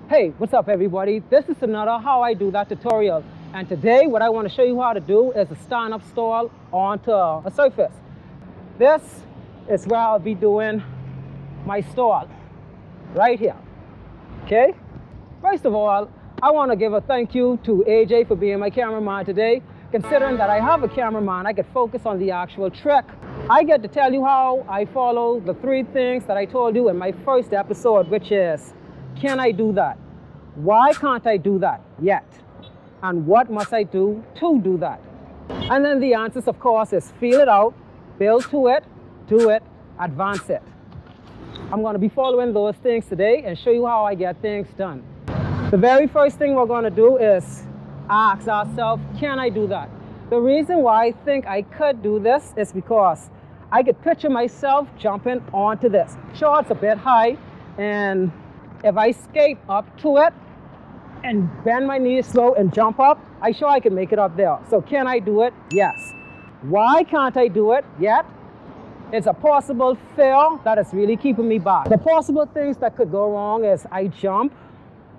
Hey, what's up everybody? This is another how I do that tutorial. And today what I want to show you how to do is a stand-up stall onto a surface. This is where I'll be doing my stall, right here, okay? First of all, I want to give a thank you to AJ for being my cameraman today. Considering that I have a cameraman, I get focus on the actual trick. I get to tell you how I follow the 3 things that I told you in my first episode, which is, can I do that? Why can't I do that yet? And what must I do to do that? And then the answers, of course, is feel it out, build to it, do it, advance it. I'm going to be following those things today and show you how I get things done. The very first thing we're going to do is ask ourselves, can I do that? The reason why I think I could do this is because I could picture myself jumping onto this. Sure, it's a bit high, and if I skate up to it and bend my knees slow and jump up, I'm sure I can make it up there. So can I do it? Yes. Why can't I do it yet? It's a possible fear that is really keeping me back. The possible things that could go wrong is I jump,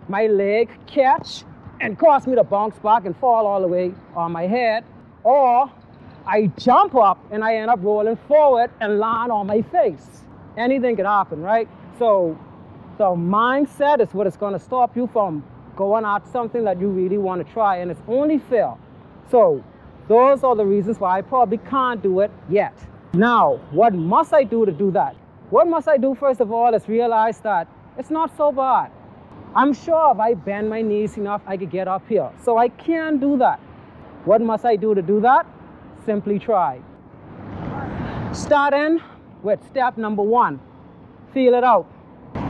my leg catch, and cause me to bounce back and fall all the way on my head. Or I jump up and I end up rolling forward and land on my face. Anything could happen, right? So mindset is what is going to stop you from going at something that you really want to try, and it's only fair. So those are the reasons why I probably can't do it yet. Now, what must I do to do that? What must I do first of all is realize that it's not so bad. I'm sure if I bend my knees enough, I could get up here. So I can do that. What must I do to do that? Simply try. Starting with step number 1, feel it out.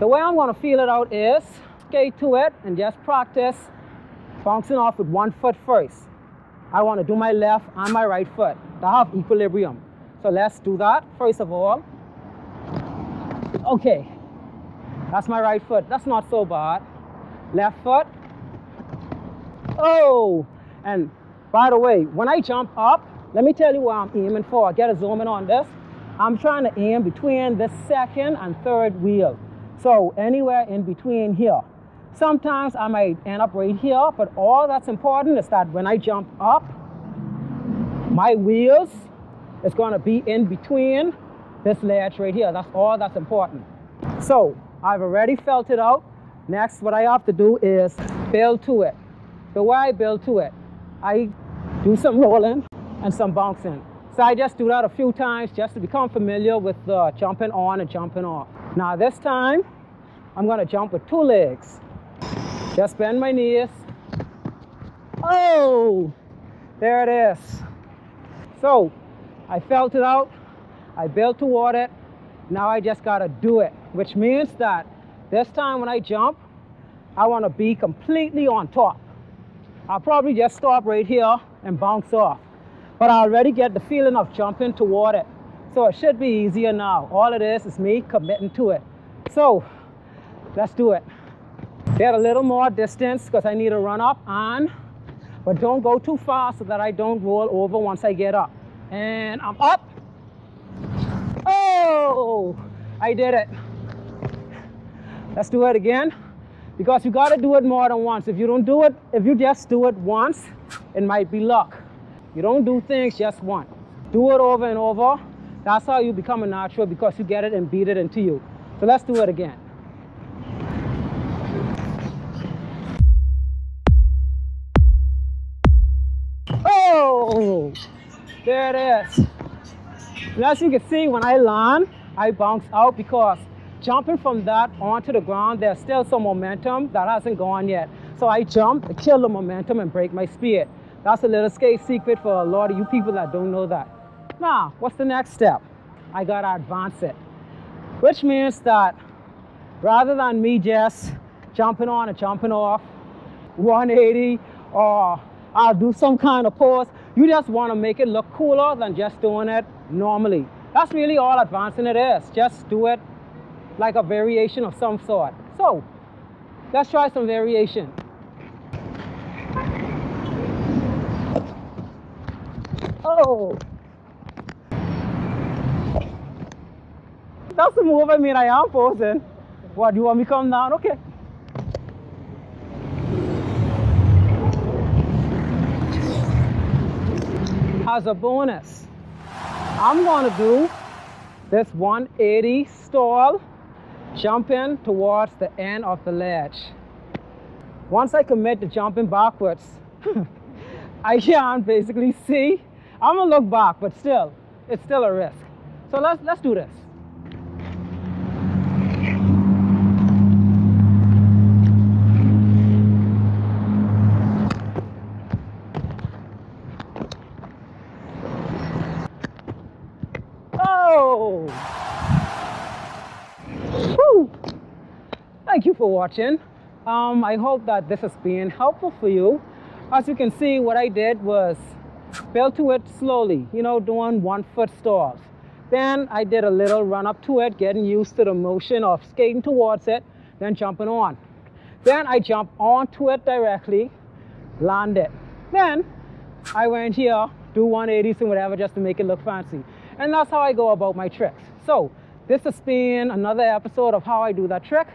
The way I'm going to feel it out is skate to it and just practice bouncing off with one foot first. I want to do my left and my right foot to have equilibrium. So let's do that first of all. Okay, that's my right foot. That's not so bad. Left foot. Oh, and by the way, when I jump up, let me tell you what I'm aiming for. Get a zoom in on this. I'm trying to aim between the 2nd and 3rd wheel. So anywhere in between here. Sometimes I might end up right here, but all that's important is that when I jump up, my wheels is going to be in between this ledge right here. That's all that's important. So I've already felt it out. Next, what I have to do is build to it. The way I build to it, I do some rolling and some bouncing. So I just do that a few times just to become familiar with the jumping on and jumping off. Now this time, I'm going to jump with 2 legs. Just bend my knees. Oh, there it is. So I felt it out. I built toward it. Now I just got to do it, which means that this time when I jump, I want to be completely on top. I'll probably just stop right here and bounce off. But I already get the feeling of jumping toward it. So it should be easier now. All it is me committing to it. So let's do it. Get a little more distance because I need to run up on, but don't go too fast so that I don't roll over once I get up. And I'm up. Oh, I did it. Let's do it again, because you got to do it more than once. If you don't do it, if you just do it once, it might be luck. You don't do things just once. Do it over and over. That's how you become a natural, because you get it and beat it into you. So let's do it again. Oh, there it is. And as you can see, when I land, I bounce out, because jumping from that onto the ground, there's still some momentum that hasn't gone yet. So I jump to kill the momentum and break my speed. That's a little skate secret for a lot of you people that don't know that. Now, what's the next step? I gotta advance it, which means that rather than me just jumping on and jumping off 180, or I'll do some kind of pose, you just want to make it look cooler than just doing it normally. That's really all advancing it is. Just do it like a variation of some sort. So let's try some variation. Oh, that's the move. I mean, I am posing. What, you want me to come down? Okay. as a bonus, I'm going to do this 180 stall, jumping towards the end of the ledge. Once I commit to jumping backwards, I can't basically see. I'm gonna look back, but still, it's still a risk. So let's do this. Oh! Whew. Thank you for watching. I hope that this has been helpful for you. As you can see, what I did was build to it slowly, you know, doing 1 foot stalls. Then I did a little run up to it, getting used to the motion of skating towards it, then jumping on. Then I jumped onto it directly, land it. Then I went here, do 180s and whatever just to make it look fancy. And that's how I go about my tricks. So this has been another episode of how I do that trick.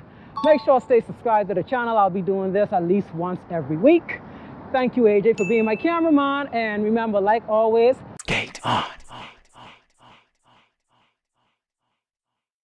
Make sure to stay subscribed to the channel. I'll be doing this at least once every week. Thank you, AJ, for being my cameraman. And remember, like always, skate on.